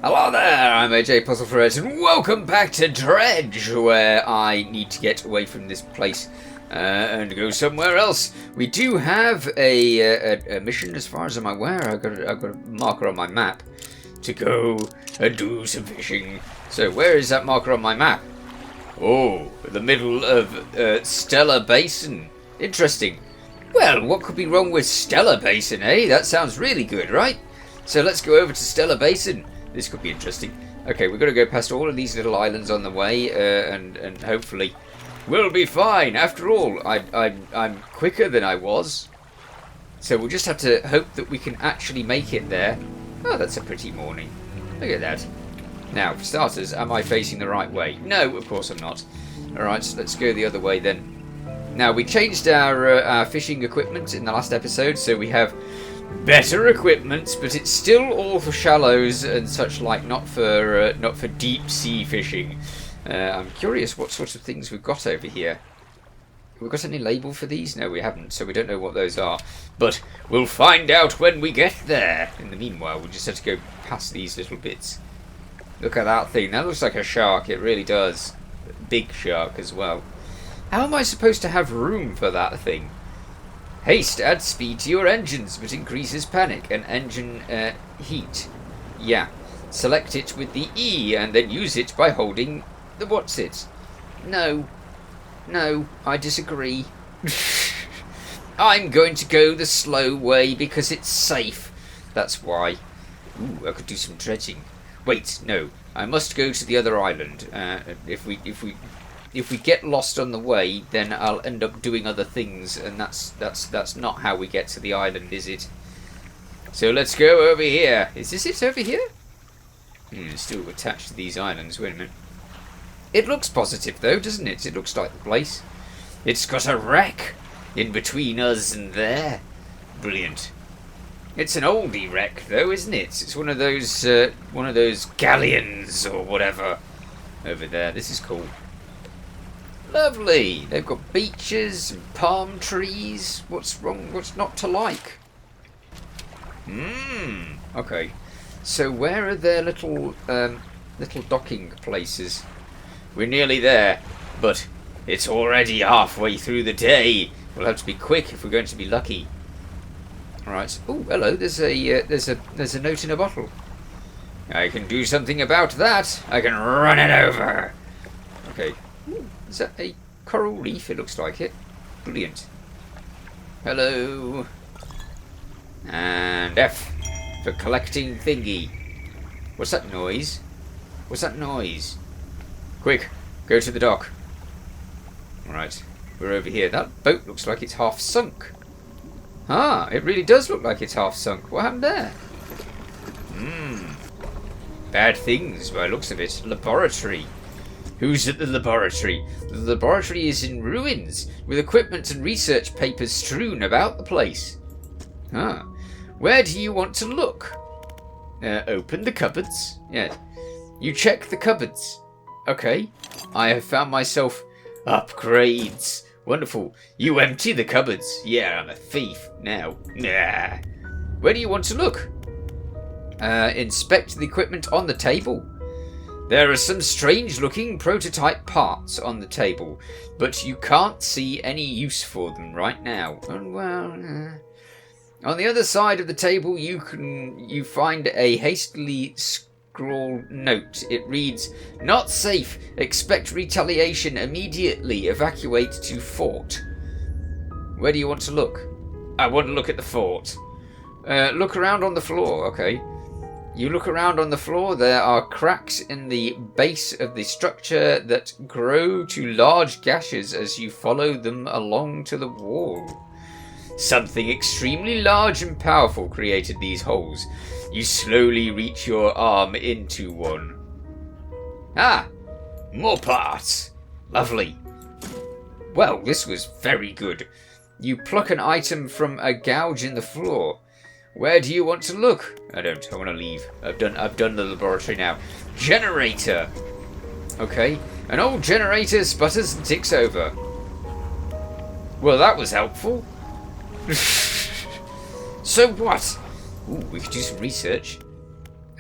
Hello there, I'm AJ PuzzleFerret, and welcome back to Dredge, where I need to get away from this place and go somewhere else. We do have a mission, as far as I'm aware. I've got a marker on my map to go and do some fishing. So where is that marker on my map? Oh, the middle of Stellar Basin. Interesting. Well, what could be wrong with Stellar Basin, eh? That sounds really good, right? So let's go over to Stellar Basin. This could be interesting. Okay, we've got to go past all of these little islands on the way, and hopefully we'll be fine. After all, I'm quicker than I was. So we'll just have to hope that we can actually make it there. Oh, that's a pretty morning. Look at that. Now, for starters, am I facing the right way? No, of course I'm not. Alright, so let's go the other way then. Now, we changed our fishing equipment in the last episode, so we have better equipment, but it's still all for shallows and such like, not for deep sea fishing. I'm curious what sorts of things we've got over here. Have we got any label for these? No, we haven't, so we don't know what those are. But we'll find out when we get there. In the meanwhile, we'll just have to go past these little bits. Look at that thing. That looks like a shark. It really does. A big shark as well. How am I supposed to have room for that thing? Haste adds speed to your engines, but increases panic and engine heat. Yeah. Select it with the E and then use it by holding the what's it. No. No, I disagree. I'm going to go the slow way because it's safe. That's why. Ooh, I could do some dredging. Wait, no. I must go to the other island. If we get lost on the way, then I'll end up doing other things, and that's not how we get to the island, is it? So let's go over here. Is this it over here? It's still attached to these islands. Wait a minute. It looks positive though, doesn't it? It looks like the place. It's got a wreck in between us and there. Brilliant. It's an oldie wreck though, isn't it? It's one of those galleons or whatever over there. This is cool. Lovely. They've got beaches and palm trees. What's wrong? What's not to like? Okay. So where are their little docking places? We're nearly there, but it's already halfway through the day. We'll have to be quick if we're going to be lucky. All right. Oh, hello. There's a note in a bottle. I can do something about that. I can run it over. Okay. Is that a coral reef? It looks like it. Brilliant. Hello. And F for collecting thingy. What's that noise? What's that noise? Quick, go to the dock. Alright, we're over here. That boat looks like it's half sunk. Ah, it really does look like it's half sunk. What happened there? Bad things by the looks of it. Laboratory. Who's at the laboratory? The laboratory is in ruins, with equipment and research papers strewn about the place. Ah. Where do you want to look? Open the cupboards. Yeah. You check the cupboards. Okay. I have found myself upgrades. Wonderful. You empty the cupboards. Yeah, I'm a thief now. Nah. Where do you want to look? Inspect the equipment on the table. There are some strange-looking prototype parts on the table, but you can't see any use for them right now. Well, on the other side of the table, you find a hastily scrawled note. It reads, "Not safe. Expect retaliation immediately. Evacuate to fort." Where do you want to look? I want to look at the fort. Look around on the floor. Okay. You look around on the floor, there are cracks in the base of the structure that grow to large gashes as you follow them along to the wall. Something extremely large and powerful created these holes. You slowly reach your arm into one. Ah! More parts! Lovely. Well, this was very good. You pluck an item from a gouge in the floor. Where do you want to look? I don't. I want to leave. I've done the laboratory now. Generator. Okay. An old generator sputters and ticks over. Well, that was helpful. So what? Ooh, we could do some research.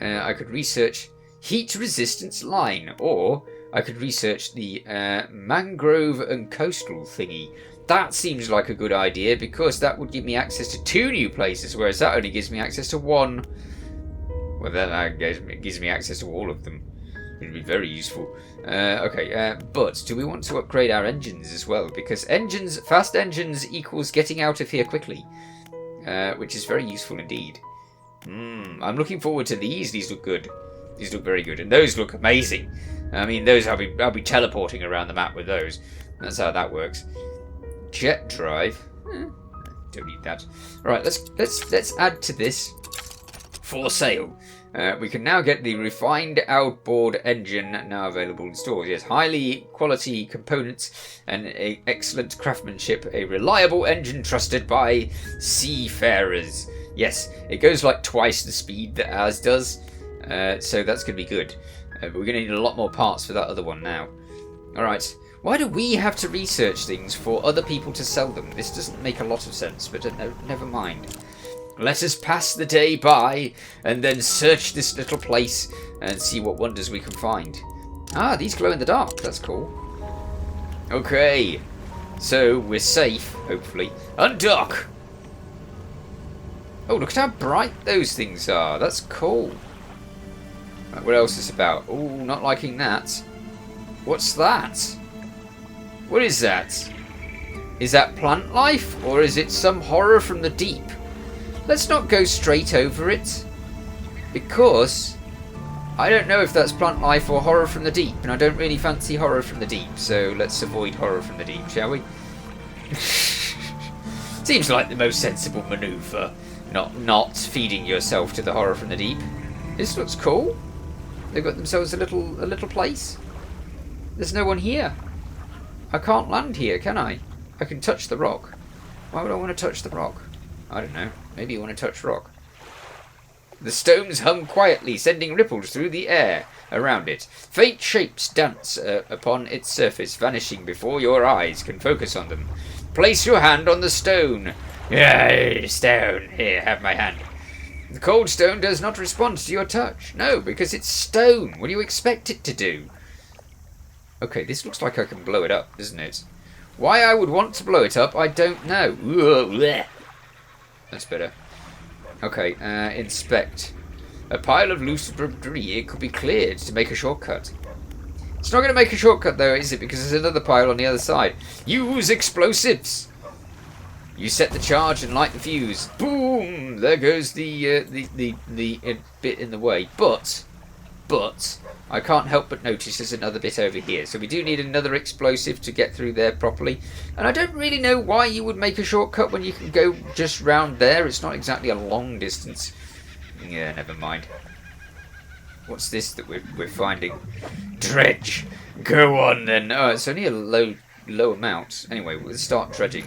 I could research heat resistance line, or I could research the mangrove and coastal thingy. That seems like a good idea because that would give me access to 2 new places, whereas that only gives me access to 1. Well, that gives me access to all of them. It'd be very useful. But do we want to upgrade our engines as well? Because fast engines equals getting out of here quickly, which is very useful indeed. I'm looking forward to these. These look good. These look very good, and those look amazing. I mean, those I'll be teleporting around the map with those. That's how that works. Jet drive. Don't need that. Right, let's add to this. For sale. We can now get the refined outboard engine now available in stores. Yes, highly quality components and excellent craftsmanship. A reliable engine trusted by seafarers. Yes, it goes like twice the speed that ours does. So that's going to be good. But we're going to need a lot more parts for that other one now. Alright. Why do we have to research things for other people to sell them? This doesn't make a lot of sense, but never mind. Let us pass the day by and then search this little place and see what wonders we can find. Ah, these glow in the dark. That's cool. Okay. So, we're safe, hopefully. Undock! Oh, look at how bright those things are. That's cool. Right, what else is about? Oh, not liking that. What's that? What is that? Is that plant life? Or is it some horror from the deep? Let's not go straight over it. Because I don't know if that's plant life or horror from the deep. And I don't really fancy horror from the deep. So let's avoid horror from the deep, shall we? Seems like the most sensible manoeuvre. Not feeding yourself to the horror from the deep. This looks cool. They've got themselves a little place. There's no one here. I can't land here, can I? I can touch the rock. Why would I want to touch the rock? I don't know. Maybe you want to touch rock. The stones hum quietly, sending ripples through the air around it. Faint shapes dance upon its surface, vanishing before your eyes can focus on them. Place your hand on the stone. Yeah, stone. Here, have my hand. The cold stone does not respond to your touch. No, because it's stone. What do you expect it to do? Okay, this looks like I can blow it up, doesn't it? Why I would want to blow it up, I don't know. That's better. Okay, inspect. A pile of loose debris. It could be cleared to make a shortcut. It's not going to make a shortcut, though, is it? Because there's another pile on the other side. Use explosives. You set the charge and light the fuse. Boom! There goes the bit in the way. But I can't help but notice there's another bit over here. So we do need another explosive to get through there properly. And I don't really know why you would make a shortcut when you can go just round there. It's not exactly a long distance. Yeah, never mind. What's this that we're finding? Dredge! Go on then. Oh, it's only a low amount. Anyway, we'll start dredging.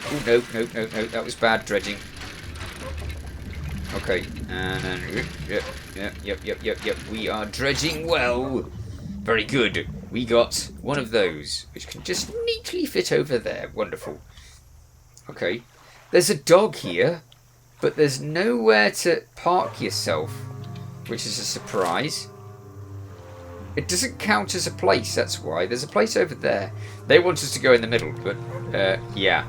Oh, no. That was bad dredging. Okay, and then, yep. We are dredging well. Very good. We got one of those, which can just neatly fit over there. Wonderful. Okay, there's a dog here, but there's nowhere to park yourself, which is a surprise. It doesn't count as a place, that's why. There's a place over there. They want us to go in the middle, but, yeah.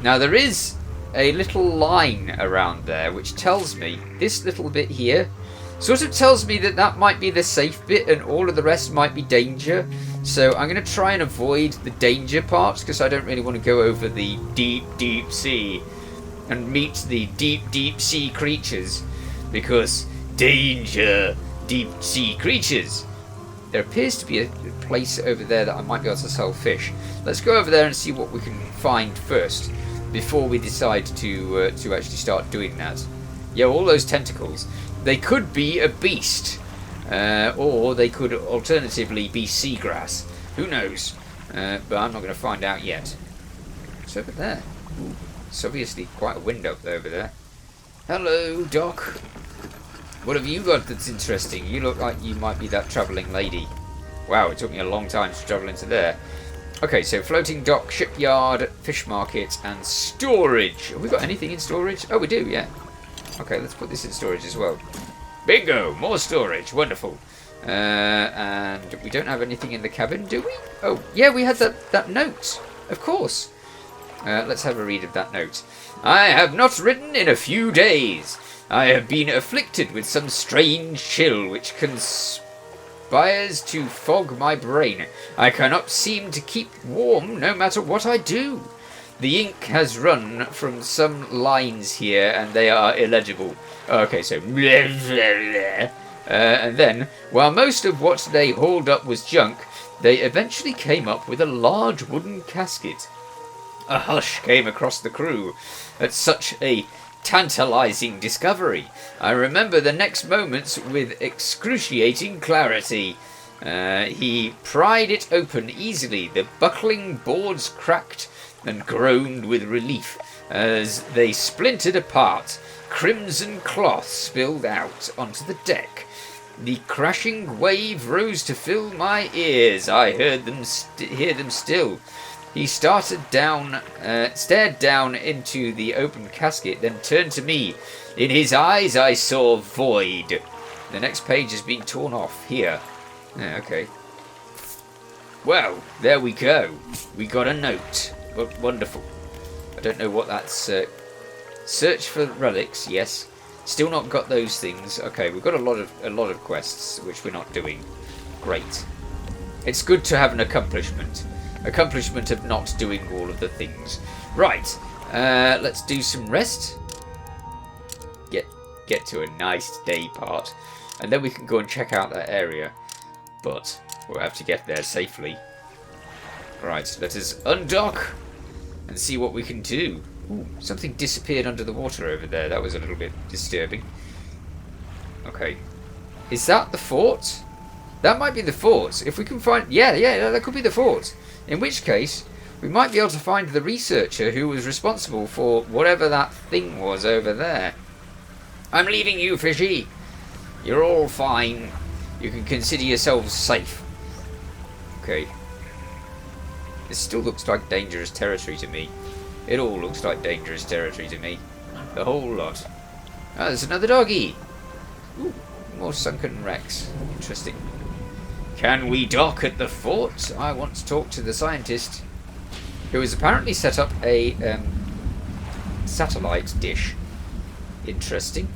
Now, there is a little line around there which tells me this little bit here sort of tells me that might be the safe bit and all of the rest might be danger. So I'm going to try and avoid the danger parts because I don't really want to go over the deep sea and meet the deep sea creatures, because danger, deep sea creatures. There appears to be a place over there that I might be able to sell fish. Let's go over there and see what we can find first before we decide to actually start doing that. Yeah, all those tentacles. They could be a beast, or they could alternatively be seagrass. Who knows? But I'm not going to find out yet. What's over there? Ooh, it's obviously quite a wind up over there. Hello, Doc. What have you got that's interesting? You look like you might be that travelling lady. Wow, it took me a long time to travel into there. Okay, so floating dock, shipyard, fish market, and storage. Have we got anything in storage? Oh, we do, yeah. Okay, let's put this in storage as well. Bingo! More storage. Wonderful. And we don't have anything in the cabin, do we? Oh, yeah, we had that note. Of course. Let's have a read of that note. I have not written in a few days. I have been afflicted with some strange chill which conspires to fog my brain. I cannot seem to keep warm no matter what I do. The ink has run from some lines here and they are illegible. Okay, so blah, blah, blah. And then, while most of what they hauled up was junk, they eventually came up with a large wooden casket. A hush came across the crew at such a tantalizing discovery. I remember the next moments with excruciating clarity. He pried it open easily. The buckling boards cracked and groaned with relief as they splintered apart. Crimson cloth spilled out onto the deck. The crashing wave rose to fill my ears. I heard them hear them still. He stared down into the open casket, then turned to me. In his eyes I saw void. The next page has been torn off. Here. Yeah, okay. Well, there we go. We got a note. Wonderful. I don't know what that's... search for relics, yes. Still not got those things. Okay, we've got a lot of quests, which we're not doing. Great. It's good to have an accomplishment. Accomplishment of not doing all of the things. Right, let's do some rest. Get to a nice day part. And then we can go and check out that area. But we'll have to get there safely. Right, let us undock and see what we can do. Ooh, something disappeared under the water over there. That was a little bit disturbing. Okay. Is that the fort? That might be the fort. If we can find... Yeah, that could be the fort. In which case, we might be able to find the researcher who was responsible for whatever that thing was over there. I'm leaving you, fishy. You're all fine. You can consider yourselves safe. Okay. This still looks like dangerous territory to me. It all looks like dangerous territory to me. The whole lot. Ah, there's another doggy. Ooh, more sunken wrecks. Interesting. Can we dock at the fort? I want to talk to the scientist who has apparently set up a satellite dish. Interesting.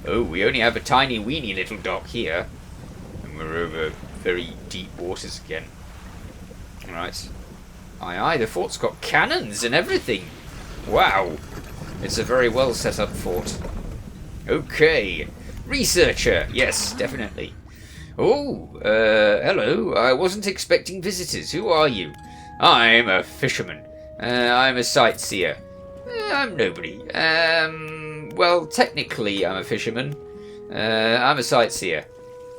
Oh, we only have a tiny weeny little dock here. And we're over very deep waters again. Alright. Aye, aye, the fort's got cannons and everything. Wow. It's a very well set up fort. Okay. Researcher. Yes, definitely. Oh, hello. I wasn't expecting visitors. Who are you? I'm a fisherman. I'm a sightseer. I'm nobody. Well, technically I'm a fisherman. I'm a sightseer.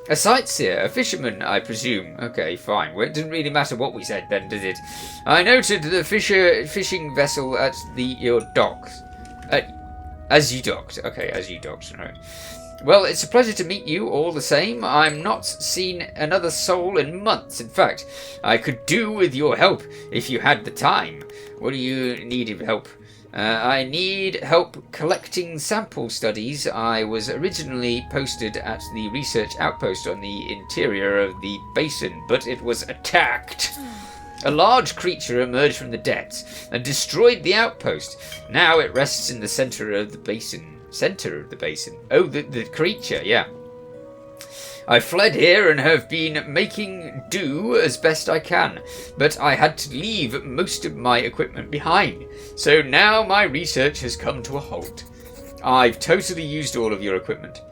A sightseer? A fisherman, I presume. Okay, fine. Well, it didn't really matter what we said then, did it? I noted the fishing vessel at your docks. As you docked. Okay, as you docked. Right. Well, it's a pleasure to meet you all the same. I'm not seen another soul in months. In fact, I could do with your help if you had the time. What do you need of help? I need help collecting sample studies. I was originally posted at the research outpost on the interior of the basin, but it was attacked. A large creature emerged from the depths and destroyed the outpost. Now it rests in the center of the basin. Oh, the creature, yeah. I fled here and have been making do as best I can, but I had to leave most of my equipment behind, so now my research has come to a halt. I've totally used all of your equipment.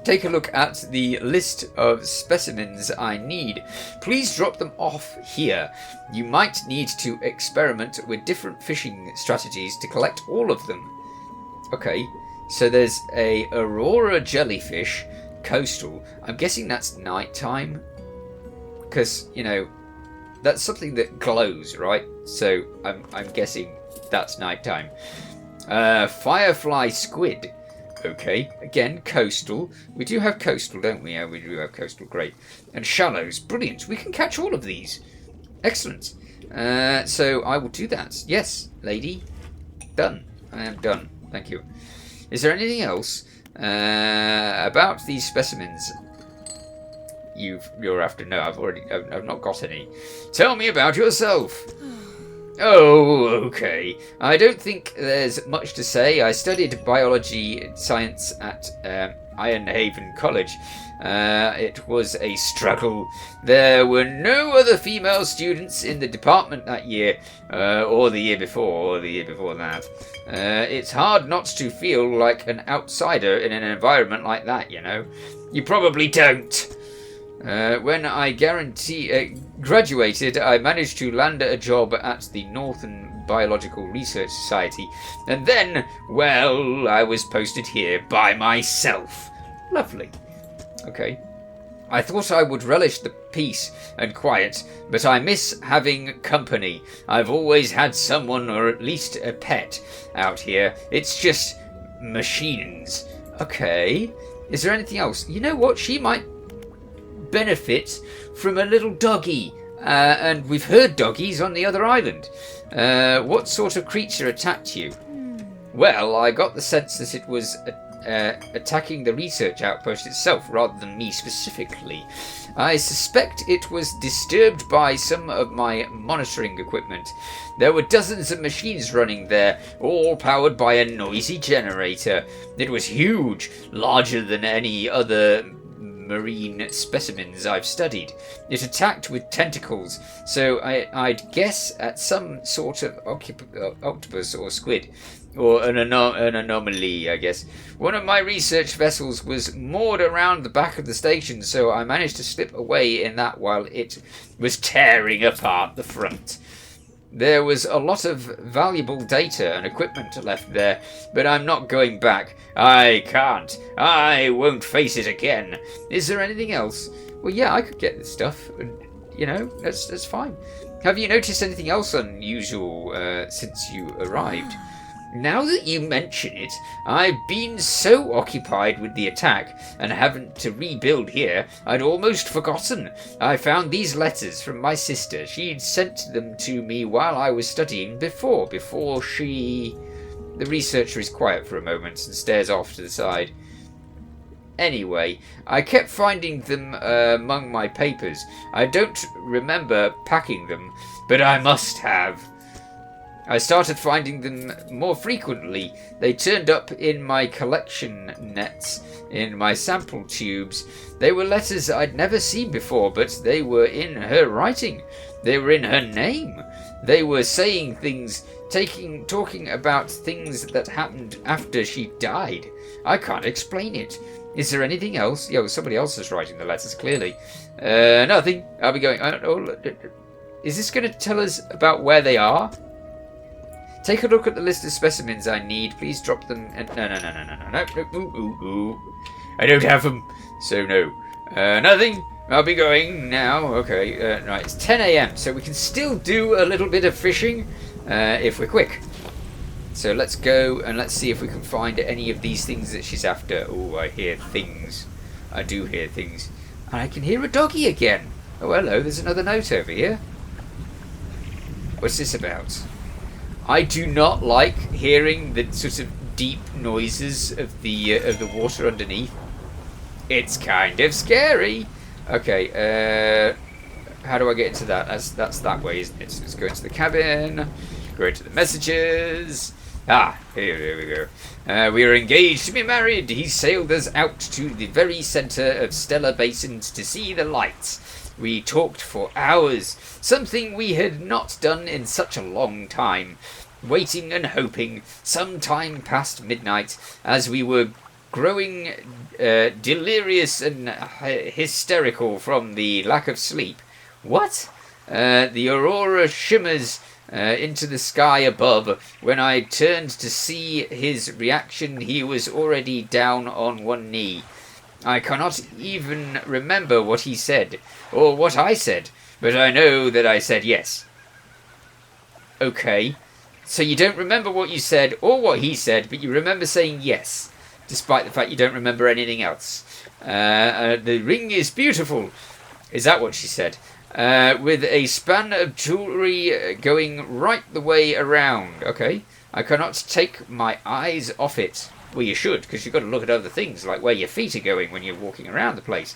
Take a look at the list of specimens I need. Please drop them off here. You might need to experiment with different fishing strategies to collect all of them. Okay, so there's a aurora jellyfish, coastal. I'm guessing that's nighttime, because you know that's something that glows, right? So I'm guessing that's nighttime. Firefly squid. Okay, again coastal. We do have coastal, don't we? Yeah, we do have coastal. Great. And shallows. Brilliant. We can catch all of these. Excellent. So I will do that. Yes, lady. Done. I am done. Thank you. Is there anything else about these specimens you're after? No, I've not got any. Tell me about yourself. Oh, okay. I don't think there's much to say. I studied biology science at Ironhaven College. It was a struggle. There were no other female students in the department that year, or the year before, or the year before that. It's hard not to feel like an outsider in an environment like that, you know. You probably don't. When I graduated, I managed to land a job at the Northern Biological Research Society, and then, well, I was posted here by myself. Lovely. Okay. I thought I would relish the peace and quiet, but I miss having company. I've always had someone, or at least a pet, out here. It's just machines. Okay. Is there anything else? You know what? She might benefit from a little doggy. And we've heard doggies on the other island. What sort of creature attacked you? Well, I got the sense that it was attacking the research outpost itself rather than me specifically. I suspect it was disturbed by some of my monitoring equipment. There were dozens of machines running there, all powered by a noisy generator. It was huge, larger than any other marine specimens I've studied. It attacked with tentacles, so I'd guess at some sort of octopus or squid. Or an anomaly, I guess. One of my research vessels was moored around the back of the station, so I managed to slip away in that while it was tearing apart the front. There was a lot of valuable data and equipment left there, but I'm not going back. I can't. I won't face it again. Is there anything else? Well, yeah, I could get this stuff. You know, that's fine. Have you noticed anything else unusual since you arrived? Now that you mention it, I've been so occupied with the attack and having to rebuild here, I'd almost forgotten. I found these letters from my sister. She'd sent them to me while I was studying before she... The researcher is quiet for a moment and stares off to the side. Anyway, I kept finding them among my papers. I don't remember packing them, but I must have. I started finding them more frequently. They turned up in my collection nets, in my sample tubes. They were letters I'd never seen before, but they were in her writing. They were in her name. They were saying things, talking about things that happened after she died. I can't explain it. Is there anything else? Yo, somebody else is writing the letters, clearly. Nothing. I'll be going... is this going to tell us about where they are? Take a look at the list of specimens I need. Please drop them... No. I don't have them, so no. Nothing. I'll be going now. Okay, right, it's 10 a.m, so we can still do a little bit of fishing if we're quick. So let's go and let's see if we can find any of these things that she's after. Oh, I hear things. I do hear things. And I can hear a doggy again. Oh, hello, there's another note over here. What's this about? I do not like hearing the sort of deep noises of the water underneath. It's kind of scary. Okay, how do I get into that? That's that way, isn't it? So let's go into the cabin, go into the messages. Ah, here we go. We are engaged to be married. He sailed us out to the very centre of stellar basins to see the lights. We talked for hours, something we had not done in such a long time, waiting and hoping. Some time past midnight, as we were growing delirious and hysterical from the lack of sleep. What? The aurora shimmers into the sky above. When I turned to see his reaction, he was already down on one knee. I cannot even remember what he said, or what I said, but I know that I said yes. Okay, so you don't remember what you said, or what he said, but you remember saying yes, despite the fact you don't remember anything else. The ring is beautiful. Is that what she said? With a span of jewellery going right the way around. Okay, I cannot take my eyes off it. Well, you should, because you've got to look at other things, like where your feet are going when you're walking around the place.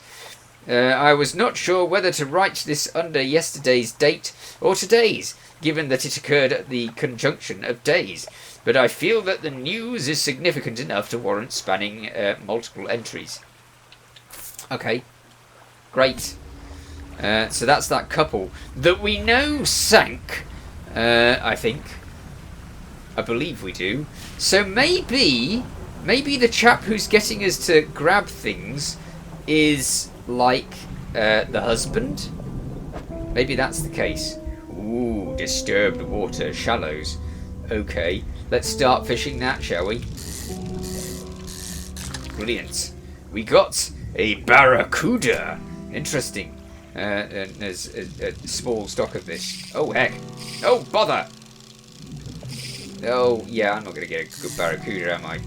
I was not sure whether to write this under yesterday's date or today's, given that it occurred at the conjunction of days. But I feel that the news is significant enough to warrant spanning multiple entries. Okay, great. So that's that couple that we know sank, I think. I believe we do. So maybe the chap who's getting us to grab things is like the husband. Maybe that's the case. Ooh, disturbed water, shallows. Okay, let's start fishing that, shall we? Brilliant. We got a barracuda. Interesting. And there's a small stock of this. Oh, heck. Oh, bother. Oh, yeah, I'm not going to get a good barracuda, am I?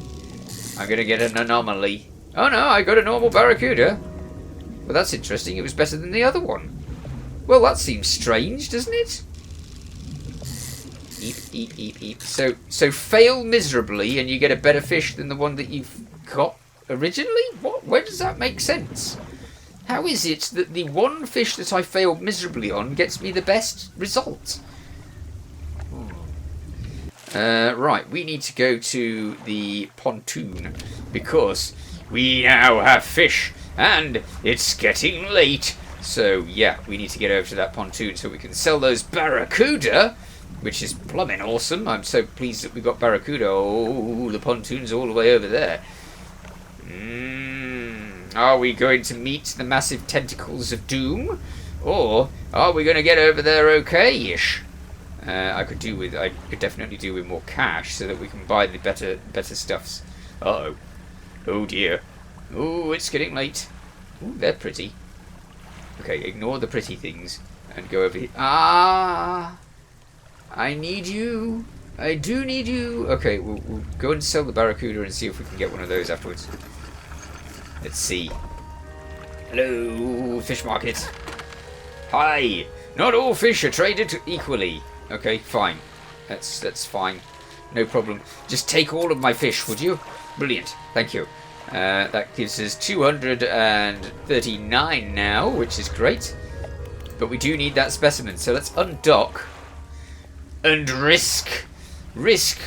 I'm going to get an anomaly. Oh, no, I got a normal barracuda. Well, that's interesting. It was better than the other one. Well, that seems strange, doesn't it? Eep, eep, eep, eep. So fail miserably and you get a better fish than the one that you've got originally? What? Where does that make sense? How is it that the one fish that I failed miserably on gets me the best result? Right, we need to go to the pontoon because we now have fish and it's getting late. So yeah, we need to get over to that pontoon so we can sell those barracuda, which is plumbing awesome. I'm so pleased that we got barracuda. Oh, the pontoon's all the way over there. Are we going to meet the massive tentacles of doom? Or are we going to get over there okay-ish? I could definitely do with more cash so that we can buy the better stuffs. Uh-oh. Oh dear. Oh, it's getting late. Ooh, they're pretty. Okay, ignore the pretty things and go over here. Ah! I need you. I do need you. Okay, we'll go and sell the barracuda and see if we can get one of those afterwards. Let's see. Hello, fish market. Hi. Not all fish are traded equally. Okay, fine. That's fine. No problem. Just take all of my fish, would you? Brilliant. Thank you. That gives us 239 now, which is great. But we do need that specimen, so let's undock and risk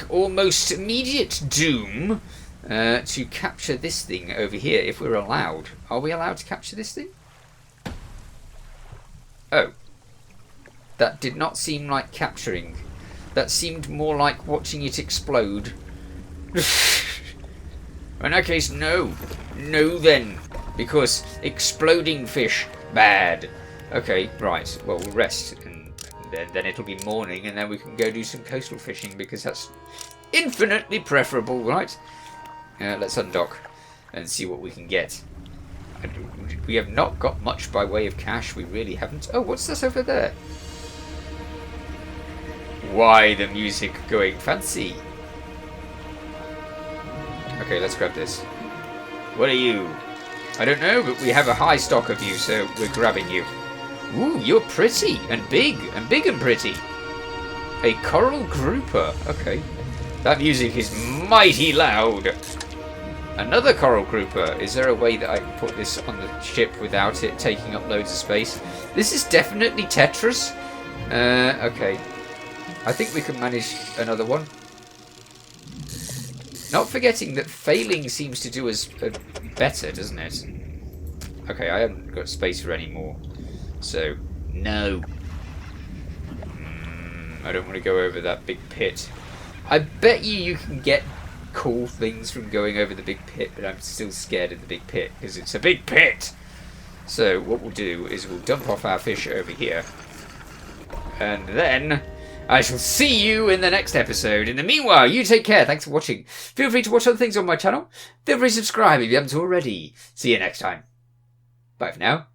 almost immediate doom to capture this thing over here if we're allowed. Are we allowed to capture this thing? Oh. That did not seem like capturing. That seemed more like watching it explode. In that case, no. No then. Because exploding fish, bad. Okay, right. Well, we'll rest. And then it'll be morning and then we can go do some coastal fishing because that's infinitely preferable, right? Let's undock and see what we can get. We have not got much by way of cash. We really haven't. Oh, what's this over there? Why the music going fancy? Okay, let's grab this. What are you? I don't know, but we have a high stock of you, so we're grabbing you. Ooh, you're pretty and big and pretty. A coral grouper. Okay. That music is mighty loud. Another coral grouper. Is there a way that I can put this on the ship without it taking up loads of space? This is definitely Tetris. Okay. I think we can manage another one. Not forgetting that failing seems to do us better, doesn't it? Okay, I haven't got space for any more. So, no. I don't want to go over that big pit. I bet you can get cool things from going over the big pit, but I'm still scared of the big pit because it's a big pit. So what we'll do is we'll dump off our fish over here. And then I shall see you in the next episode. In the meanwhile, you take care. Thanks for watching. Feel free to watch other things on my channel. Feel free to subscribe if you haven't already. See you next time. Bye for now.